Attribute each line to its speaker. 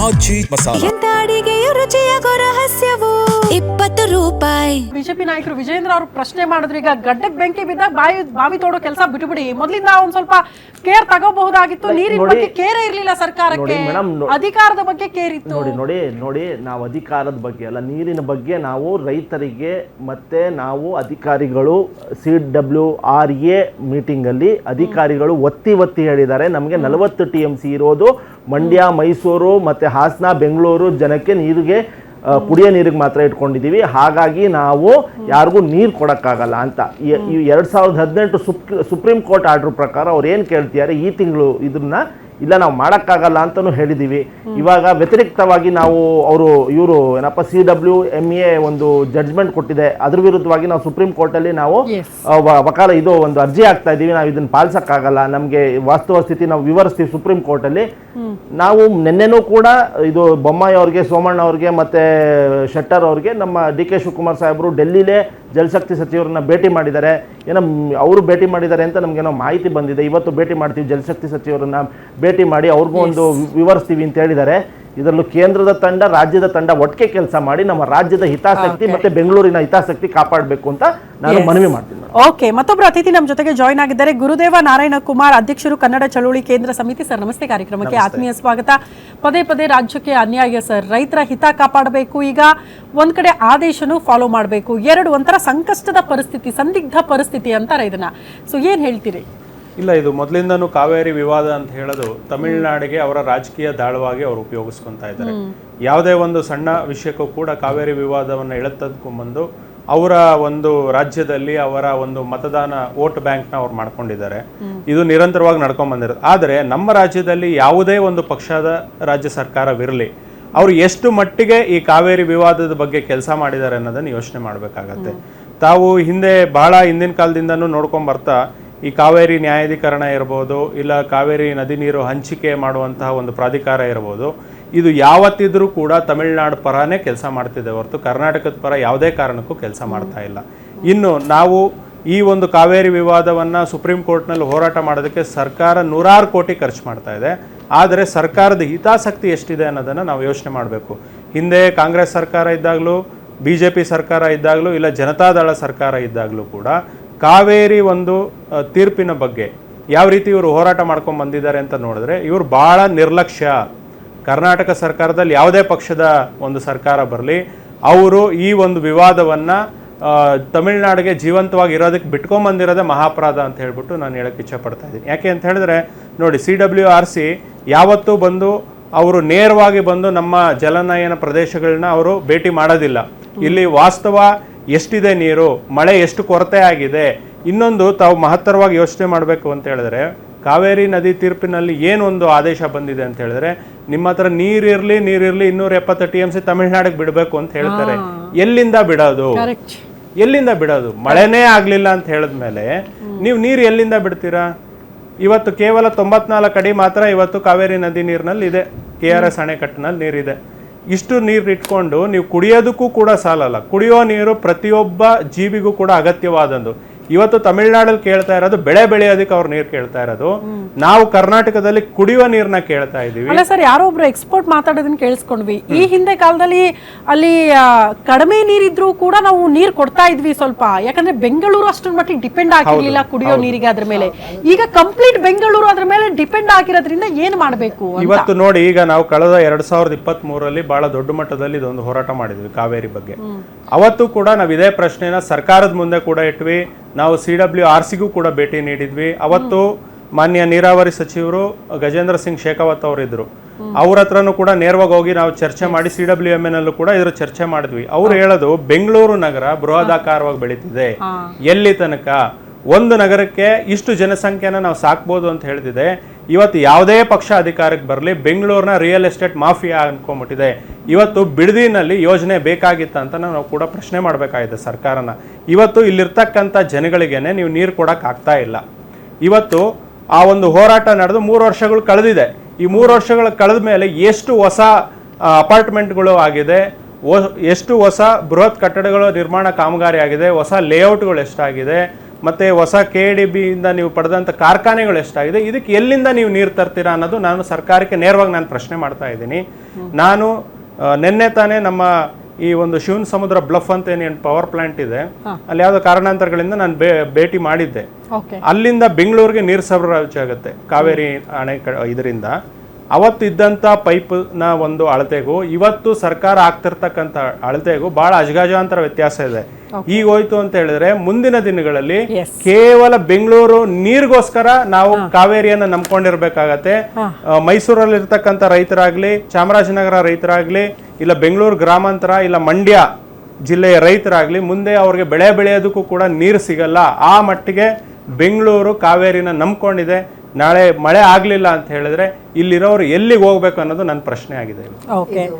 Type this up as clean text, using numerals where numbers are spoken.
Speaker 1: ಆಚಿ ಮಸಾಲ.
Speaker 2: ಎಂತ ಅಡಿಗೆಯ ರುಚಿಯಾಗೋ ರಹಸ್ಯವು 20 ರೂಪಾಯಿ.
Speaker 3: ಬಿಜೆಪಿ ನಾಯಕರು ವಿಜಯೇಂದ್ರ ಅವರು ಪ್ರಶ್ನೆ ಮಾಡಿದ್ರು, ಈಗ ಗಡ್ಡಕ್ಕೆ ಬೆಂಕಿ ಬಿದ್ದ ಬಾವಿ ತೋಡೋ ಕೆಲಸ ಬಿಟ್ಟುಬಿಡಿ, ಮೊದಲಿಂದ ಒಂದ್ ಸ್ವಲ್ಪ ಕೇರ್ ತಗೋಬಹುದಾಗಿತ್ತು. ನೀರಿನ ಬಗ್ಗೆ ಕೇರ್ ಇರ್ಲಿಲ್ಲ ಸರ್ಕಾರಕ್ಕೆ, ಅಧಿಕಾರದ ಬಗ್ಗೆ ಕೇರ್ ಇತ್ತು.
Speaker 4: ನೋಡಿ ನಾವು ಅಧಿಕಾರದ ಬಗ್ಗೆ ಅಲ್ಲ, ನೀರಿನ ಬಗ್ಗೆ ನಾವು ರೈತರಿಗೆ ಮತ್ತೆ ನಾವು ಅಧಿಕಾರಿಗಳು CWRA ಮೀಟಿಂಗ್ ಅಲ್ಲಿ ಅಧಿಕಾರಿಗಳು ಒತ್ತಿ ಹೇಳಿದ್ದಾರೆ, ನಮಗೆ 40 TMC ಇರೋದು ಮಂಡ್ಯ, ಮೈಸೂರು ಮತ್ತೆ ಹಾಸನ, ಬೆಂಗಳೂರು ಜನಕ್ಕೆ ನೀರಿಗೆ ಕುಡಿಯೋ ನೀರಿಗೆ ಮಾತ್ರ ಇಟ್ಕೊಂಡಿದ್ದೀವಿ, ಹಾಗಾಗಿ ನಾವು ಯಾರಿಗೂ ನೀರು ಕೊಡೋಕ್ಕಾಗಲ್ಲ ಅಂತ. 2018 ಸುಪ್ರೀಂ ಕೋರ್ಟ್ ಆರ್ಡರ್ ಪ್ರಕಾರ ಅವ್ರು ಏನು ಕೇಳ್ತಿದ್ದಾರೆ, ಈ ತಿಂಗಳು ಇದನ್ನ ಇಲ್ಲ ನಾವು ಮಾಡೋಕ್ಕಾಗಲ್ಲ ಅಂತಲೂ ಹೇಳಿದ್ದೀವಿ. ಇವಾಗ ವ್ಯತಿರಿಕ್ತವಾಗಿ ನಾವು ಇವರು ಏನಪ್ಪ CWMA ಒಂದು ಜಡ್ಜ್ಮೆಂಟ್ ಕೊಟ್ಟಿದೆ, ಅದ್ರ ವಿರುದ್ಧವಾಗಿ ನಾವು ಸುಪ್ರೀಂ ಕೋರ್ಟಲ್ಲಿ ನಾವು ಒಂದು ಅರ್ಜಿ ಹಾಕ್ತಾ ಇದ್ದೀವಿ, ನಾವು ಇದನ್ನು ಪಾಲಿಸೋಕ್ಕಾಗಲ್ಲ, ನಮಗೆ ವಾಸ್ತವ ಸ್ಥಿತಿ ನಾವು ವಿವರಿಸ್ತೀವಿ ಸುಪ್ರೀಂ ಕೋರ್ಟಲ್ಲಿ. ನಾವು ನಿನ್ನೆನೂ ಕೂಡ ಇದು ಬೊಮ್ಮಾಯಿ ಅವ್ರಿಗೆ, ಸೋಮಣ್ಣ ಅವ್ರಿಗೆ ಮತ್ತೆ ಶೆಟ್ಟರ್ ಅವ್ರಿಗೆ ನಮ್ಮ DK ಶಿವಕುಮಾರ್ ಸಾಹೇಬರು ಡೆಲ್ಲಿಲೇ ಜಲಶಕ್ತಿ ಸಚಿವರನ್ನ ಭೇಟಿ ಮಾಡಿದ್ದಾರೆ. ಏನೋ ಅವರು ಭೇಟಿ ಮಾಡಿದ್ದಾರೆ ಅಂತ ನಮಗೇನೋ ಮಾಹಿತಿ ಬಂದಿದೆ. ಇವತ್ತು ಭೇಟಿ ಮಾಡ್ತೀವಿ, ಜಲಶಕ್ತಿ ಸಚಿವರನ್ನ ಭೇಟಿ ಮಾಡಿ ಅವ್ರಿಗೂ ಒಂದು ವಿವರಿಸ್ತೀವಿ ಅಂತ ಹೇಳಿದ್ದಾರೆ. ಇದರಲ್ಲೂ ಕೇಂದ್ರದ ತಂಡ, ರಾಜ್ಯದ ತಂಡ ಒಟ್ಟಿಗೆ ಕೆಲಸ ಮಾಡಿ ನಮ್ಮ ರಾಜ್ಯದ ಹಿತಾಸಕ್ತಿ ಮತ್ತೆ ಬೆಂಗಳೂರಿನ ಹಿತಾಸಕ್ತಿ ಕಾಪಾಡಬೇಕು ಅಂತ ನಾನು ಮನವಿ ಮಾಡ್ತೀನಿ.
Speaker 3: ಓಕೆ, ಮತ್ತೊಬ್ಬರು ಅತಿಥಿ ನಮ್ಮ ಜೊತೆಗೆ ಜಾಯ್ನ್ ಆಗಿದ್ದಾರೆ. ಗುರುದೇವ ನಾರಾಯಣ ಕುಮಾರ್, ಅಧ್ಯಕ್ಷರು, ಕನ್ನಡ ಚಳುವಳಿ ಕೇಂದ್ರ ಸಮಿತಿ. ಸರ್ ನಮಸ್ತೆ, ಕಾರ್ಯಕ್ರಮಕ್ಕೆ ಆತ್ಮೀಯ ಸ್ವಾಗತ. ಪದೇ ರಾಜ್ಯಕ್ಕೆ ಅನ್ಯಾಯ ಸರ್, ರೈತರ ಹಿತ ಕಾಪಾಡಬೇಕು, ಈಗ ಒಂದ್ ಕಡೆ ಆದೇಶನೂ ಫಾಲೋ ಮಾಡಬೇಕು, ಎರಡು ಒಂಥರ ಸಂಕಷ್ಟದ ಪರಿಸ್ಥಿತಿ, ಸಂದಿಗ್ಧ ಪರಿಸ್ಥಿತಿ ಅಂತಾರೆ ಇದನ್ನ. ಸೊ ಏನ್ ಹೇಳ್ತೀರಿ?
Speaker 5: ಇಲ್ಲ, ಇದು ಮೊದಲಿಂದನೂ ಕಾವೇರಿ ವಿವಾದ ಅಂತ ಹೇಳೋದು ತಮಿಳುನಾಡಿಗೆ ಅವರ ರಾಜಕೀಯ ದಾಳವಾಗಿ ಅವರು ಉಪಯೋಗಿಸ್ಕೊತಾ ಇದ್ದಾರೆ. ಯಾವುದೇ ಒಂದು ಸಣ್ಣ ವಿಷಯಕ್ಕೂ ಕೂಡ ಕಾವೇರಿ ವಿವಾದವನ್ನು ಎಳೆತಂದ್ಕೊಂಡ್ಬಂದು ಅವರ ಒಂದು ರಾಜ್ಯದಲ್ಲಿ ಅವರ ಒಂದು ಮತದಾನ ವೋಟ್ ಬ್ಯಾಂಕ್ನ ಅವ್ರು ಮಾಡ್ಕೊಂಡಿದ್ದಾರೆ. ಇದು ನಿರಂತರವಾಗಿ ನಡ್ಕೊಂಡ್ ಬಂದಿರೋದು. ಆದರೆ ನಮ್ಮ ರಾಜ್ಯದಲ್ಲಿ ಯಾವುದೇ ಒಂದು ಪಕ್ಷದ ರಾಜ್ಯ ಸರ್ಕಾರವಿರಲಿ, ಅವರು ಎಷ್ಟು ಮಟ್ಟಿಗೆ ಈ ಕಾವೇರಿ ವಿವಾದದ ಬಗ್ಗೆ ಕೆಲಸ ಮಾಡಿದ್ದಾರೆ ಅನ್ನೋದನ್ನು ಯೋಚನೆ ಮಾಡಬೇಕಾಗತ್ತೆ. ತಾವು ಬಹಳ ಹಿಂದಿನ ಕಾಲದಿಂದನೂ ನೋಡ್ಕೊಂಡ್ ಬರ್ತಾ ಈ ಕಾವೇರಿ ನ್ಯಾಯಾಧಿಕರಣ ಇರ್ಬೋದು, ಇಲ್ಲ ಕಾವೇರಿ ನದಿ ನೀರು ಹಂಚಿಕೆ ಮಾಡುವಂತಹ ಒಂದು ಪ್ರಾಧಿಕಾರ ಇರ್ಬೋದು, ಇದು ಯಾವತ್ತಿದ್ರೂ ಕೂಡ ತಮಿಳುನಾಡು ಪರನೇ ಕೆಲಸ ಮಾಡ್ತಿದೆ ಹೊರತು ಕರ್ನಾಟಕದ ಪರ ಯಾವುದೇ ಕಾರಣಕ್ಕೂ ಕೆಲಸ ಮಾಡ್ತಾ ಇಲ್ಲ. ಇನ್ನು ನಾವು ಈ ಒಂದು ಕಾವೇರಿ ವಿವಾದವನ್ನು ಸುಪ್ರೀಂ ಕೋರ್ಟ್ನಲ್ಲಿ ಹೋರಾಟ ಮಾಡೋದಕ್ಕೆ ಸರ್ಕಾರ 100 ಕೋಟಿ ಖರ್ಚು ಮಾಡ್ತಾ ಇದೆ. ಆದರೆ ಸರ್ಕಾರದ ಹಿತಾಸಕ್ತಿ ಎಷ್ಟಿದೆ ಅನ್ನೋದನ್ನು ನಾವು ಯೋಚನೆ ಮಾಡಬೇಕು. ಹಿಂದೆ ಕಾಂಗ್ರೆಸ್ ಸರ್ಕಾರ ಇದ್ದಾಗಲೂ, BJP ಸರ್ಕಾರ ಇದ್ದಾಗಲೂ, ಇಲ್ಲ ಜನತಾದಳ ಸರ್ಕಾರ ಇದ್ದಾಗಲೂ ಕೂಡ ಕಾವೇರಿ ಒಂದು ತೀರ್ಪಿನ ಬಗ್ಗೆ ಯಾವ ರೀತಿ ಇವರು ಹೋರಾಟ ಮಾಡ್ಕೊಂಡು ಬಂದಿದ್ದಾರೆ ಅಂತ ನೋಡಿದ್ರೆ, ಇವರು ಭಾಳ ನಿರ್ಲಕ್ಷ್ಯ. ಕರ್ನಾಟಕ ಸರ್ಕಾರದಲ್ಲಿ ಯಾವುದೇ ಪಕ್ಷದ ಒಂದು ಸರ್ಕಾರ ಬರಲಿ, ಅವರು ಈ ಒಂದು ವಿವಾದವನ್ನು ತಮಿಳುನಾಡಿಗೆ ಜೀವಂತವಾಗಿ ಇರೋದಕ್ಕೆ ಬಿಟ್ಕೊಂಬಂದಿರೋದೇ ಮಹಾಪರಾಧ ಅಂತ ಹೇಳ್ಬಿಟ್ಟು ನಾನು ಹೇಳಕ್ಕೆ ಇಚ್ಛೆಪಡ್ತಾ ಇದ್ದೀನಿ. ಯಾಕೆ ಅಂತ ಹೇಳಿದ್ರೆ ನೋಡಿ, CWRC ಯಾವತ್ತೂ ಬಂದು ಅವರು ನೇರವಾಗಿ ಬಂದು ನಮ್ಮ ಜಲನಯನ ಪ್ರದೇಶಗಳನ್ನ ಅವರು ಭೇಟಿ ಮಾಡೋದಿಲ್ಲ. ಇಲ್ಲಿ ವಾಸ್ತವ ಎಷ್ಟಿದೆ, ನೀರು ಮಳೆ ಎಷ್ಟು ಕೊರತೆ ಆಗಿದೆ. ಇನ್ನೊಂದು ತಾವು ಮಹತ್ತರವಾಗಿ ಯೋಚನೆ ಮಾಡಬೇಕು ಅಂತ ಹೇಳಿದ್ರೆ, ಕಾವೇರಿ ನದಿ ತೀರ್ಪಿನಲ್ಲಿ ಏನೊಂದು ಆದೇಶ ಬಂದಿದೆ ಅಂತ ಹೇಳಿದ್ರೆ, ನಿಮ್ಮ ಹತ್ರ ನೀರಿರ್ಲಿ 270 TMC ತಮಿಳುನಾಡಿಗೆ ಬಿಡಬೇಕು ಅಂತ ಹೇಳ್ತಾರೆ. ಎಲ್ಲಿಂದ ಬಿಡೋದು? ಮಳೆನೇ ಆಗ್ಲಿಲ್ಲ ಅಂತ ಹೇಳಿದ್ಮೇಲೆ ನೀವು ನೀರು ಎಲ್ಲಿಂದ ಬಿಡ್ತೀರಾ? ಇವತ್ತು ಕೇವಲ 94 ಅಡಿ ಮಾತ್ರ ಇವತ್ತು ಕಾವೇರಿ ನದಿ ನೀರಿನಲ್ಲಿ ಇದೆ, KRS ಅಣೆಕಟ್ಟಿನಲ್ಲಿ ನೀರಿದೆ. ಇಷ್ಟು ನೀರು ಇಟ್ಕೊಂಡು ನೀವು ಕುಡಿಯೋದಕ್ಕೂ ಕೂಡ ಸಾಲಲ್ಲ. ಕುಡಿಯೋ ನೀರು ಪ್ರತಿಯೊಬ್ಬ ಜೀವಿಗೂ ಕೂಡ ಅಗತ್ಯವಾದದ್ದು. ಇವತ್ತು ತಮಿಳುನಾಡಲ್ಲಿ ಕೇಳ್ತಾ ಇರೋದು ಬೆಳೆ ಬೆಳೆಯೋದಕ್ಕೆ ಅವ್ರು ನೀರು ಕೇಳ್ತಾ ಇರೋದು, ನಾವು ಕರ್ನಾಟಕದಲ್ಲಿ ಕುಡಿಯುವ ನೀರನ್ನ ಕೇಳ್ತಾ ಇದೀವಿ.
Speaker 3: ಅಲ್ಲ ಸರ್, ಯಾರೋ ಒಬ್ರು ಎಕ್ಸ್ಪೋರ್ಟ್ ಮಾತಾಡೋದನ್ನ ಕೇಳಿಸ್ಕೊಂಡ್ವಿ. ಈ ಹಿಂದೆ ಕಾಲದಲ್ಲಿ ಅಲ್ಲಿ ಕಡಿಮೆ ನೀರಿದ್ರು ಕೂಡ ನಾವು ನೀರು ಕೊಡ್ತಾ ಇದ್ವಿ ಸ್ವಲ್ಪ, ಯಾಕಂದ್ರೆ ಬೆಂಗಳೂರು ಅಷ್ಟರ ಮಟ್ಟಿಗೆ ಡಿಪೆಂಡ್ ಆಗಿರ್ಲಿಲ್ಲ ಕುಡಿಯೋ ನೀರಿಗೆ ಅದ್ರ ಮೇಲೆ. ಈಗ ಕಂಪ್ಲೀಟ್ ಬೆಂಗಳೂರು ಅದ್ರ ಮೇಲೆ ಡಿಪೆಂಡ್ ಆಗಿರೋದ್ರಿಂದ ಏನ್ ಮಾಡ್ಬೇಕು?
Speaker 5: ಇವತ್ತು ನೋಡಿ, ಈಗ ನಾವು ಕಳೆದ 2023 ಬಹಳ ದೊಡ್ಡ ಮಟ್ಟದಲ್ಲಿ ಇದೊಂದು ಹೋರಾಟ ಮಾಡಿದ್ವಿ ಕಾವೇರಿ ಬಗ್ಗೆ. ಅವತ್ತು ಕೂಡ ನಾವು ಇದೇ ಪ್ರಶ್ನೆನ ಸರ್ಕಾರದ ಮುಂದೆ ಕೂಡ ಇಟ್ವಿ. ನಾವು CWRCಗೂ ಕೂಡ ಭೇಟಿ ನೀಡಿದ್ವಿ. ಅವತ್ತು ಮಾನ್ಯ ನೀರಾವರಿ ಸಚಿವರು ಗಜೇಂದ್ರ ಸಿಂಗ್ ಶೇಖಾವತ್ ಅವರಿದ್ರು, ಅವ್ರ ಹತ್ರನೂ ಕೂಡ ನೇರವಾಗಿ ಹೋಗಿ ನಾವು ಚರ್ಚೆ ಮಾಡಿ CWMA ನಲ್ಲೂ ಕೂಡ ಇದ್ರ ಚರ್ಚೆ ಮಾಡಿದ್ವಿ. ಅವ್ರು ಹೇಳೋದು, ಬೆಂಗಳೂರು ನಗರ ಬೃಹದಾಕಾರವಾಗಿ ಬೆಳೀತಿದೆ, ಎಲ್ಲಿ ತನಕ ಒಂದು ನಗರಕ್ಕೆ ಇಷ್ಟು ಜನಸಂಖ್ಯೆನ ನಾವು ಸಾಕ್ಬೋದು ಅಂತ ಹೇಳ್ತಿದೆ. ಇವತ್ತು ಯಾವುದೇ ಪಕ್ಷ ಅಧಿಕಾರಕ್ಕೆ ಬರಲಿ, ಬೆಂಗಳೂರಿನ ರಿಯಲ್ ಎಸ್ಟೇಟ್ ಮಾಫಿಯಾ ಅನ್ಕೊಂಡ್ಬಿಟ್ಟಿದೆ. ಇವತ್ತು ಬಿಡದಿನಲ್ಲಿ ಯೋಜನೆ ಬೇಕಾಗಿತ್ತ ನಾವು ಕೂಡ ಪ್ರಶ್ನೆ ಮಾಡಬೇಕಾಗಿದೆ ಸರ್ಕಾರನ. ಇವತ್ತು ಇಲ್ಲಿರ್ತಕ್ಕಂಥ ಜನಗಳಿಗೇನೆ ನೀವು ನೀರು ಕೊಡಕ್ಕೆ ಆಗ್ತಾ ಇಲ್ಲ. ಇವತ್ತು ಆ ಒಂದು ಹೋರಾಟ ನಡೆದು 3 ವರ್ಷಗಳು ಕಳೆದಿದೆ. ಈ 3 ವರ್ಷಗಳು ಕಳೆದ ಮೇಲೆ ಎಷ್ಟು ಹೊಸ ಅಪಾರ್ಟ್ಮೆಂಟ್ಗಳು ಆಗಿದೆ, ಎಷ್ಟು ಹೊಸ ಬೃಹತ್ ಕಟ್ಟಡಗಳ ನಿರ್ಮಾಣ ಕಾಮಗಾರಿ ಆಗಿದೆ, ಹೊಸ ಲೇಔಟ್ಗಳು ಎಷ್ಟಾಗಿದೆ, ಮತ್ತೆ ಹೊಸ KDB ಇಂದ ನೀವು ಪಡೆದಂಥ ಕಾರ್ಖಾನೆಗಳು ಎಷ್ಟಾಗಿದೆ, ಇದಕ್ಕೆ ಎಲ್ಲಿಂದ ನೀವು ನೀರು ತರ್ತೀರಾ ಅನ್ನೋದು ನಾನು ಸರ್ಕಾರಕ್ಕೆ ನೇರವಾಗಿ ನಾನು ಪ್ರಶ್ನೆ ಮಾಡ್ತಾ ಇದ್ದೀನಿ. ನಾನು ನಿನ್ನೆ ತಾನೇ ನಮ್ಮ ಈ ಒಂದು ಶಿವನ್ ಸಮುದ್ರ ಬ್ಲಫ್ ಅಂತ ಏನು ಪವರ್ ಪ್ಲಾಂಟ್ ಇದೆ, ಅಲ್ಲಿ ಯಾವುದೋ ಕಾರಣಾಂತರಗಳಿಂದ ನಾನು ಭೇಟಿ ಮಾಡಿದ್ದೆ. ಅಲ್ಲಿಂದ ಬೆಂಗಳೂರಿಗೆ ನೀರು ಸರಬರಾಜು ಆಗುತ್ತೆ ಕಾವೇರಿ ಇದರಿಂದ. ಅವತ್ತು ಇದ್ದಂಥ ಪೈಪ್ನ ಒಂದು ಅಳತೆಗೂ ಇವತ್ತು ಸರ್ಕಾರ ಆಗ್ತಿರ್ತಕ್ಕಂಥ ಅಳತೆಗೂ ಬಹಳ ಅಜಗಜಾಂತರ ವ್ಯತ್ಯಾಸ ಇದೆ. ಈಗ ಹೋಯ್ತು ಅಂತ ಹೇಳಿದ್ರೆ ಮುಂದಿನ ದಿನಗಳಲ್ಲಿ ಕೇವಲ ಬೆಂಗಳೂರು ನೀರಿಗೋಸ್ಕರ ನಾವು ಕಾವೇರಿಯನ್ನ ನಂಬ್ಕೊಂಡಿರ್ಬೇಕಾಗತ್ತೆ. ಮೈಸೂರಲ್ಲಿ ಇರ್ತಕ್ಕಂಥ ರೈತರಾಗ್ಲಿ, ಚಾಮರಾಜನಗರ ರೈತರಾಗ್ಲಿ, ಇಲ್ಲ ಬೆಂಗಳೂರು ಗ್ರಾಮಾಂತರ, ಇಲ್ಲ ಮಂಡ್ಯ ಜಿಲ್ಲೆಯ ರೈತರಾಗ್ಲಿ, ಮುಂದೆ ಅವ್ರಿಗೆ ಬೆಳೆ ಬೆಳೆಯೋದಕ್ಕೂ ಕೂಡ ನೀರು ಸಿಗಲ್ಲ. ಆ ಮಟ್ಟಿಗೆ ಬೆಂಗಳೂರು ಕಾವೇರಿನ ನಂಬ್ಕೊಂಡಿದೆ. ನಾಳೆ ಮಳೆ ಆಗ್ಲಿಲ್ಲ ಅಂತ ಹೇಳಿದ್ರೆ ಇಲ್ಲಿರೋರು ಎಲ್ಲಿಗೆ ಹೋಗ್ಬೇಕು ಅನ್ನೋದು ನನ್ನ ಪ್ರಶ್ನೆ ಆಗಿದೆ.
Speaker 3: ಓಕೆ.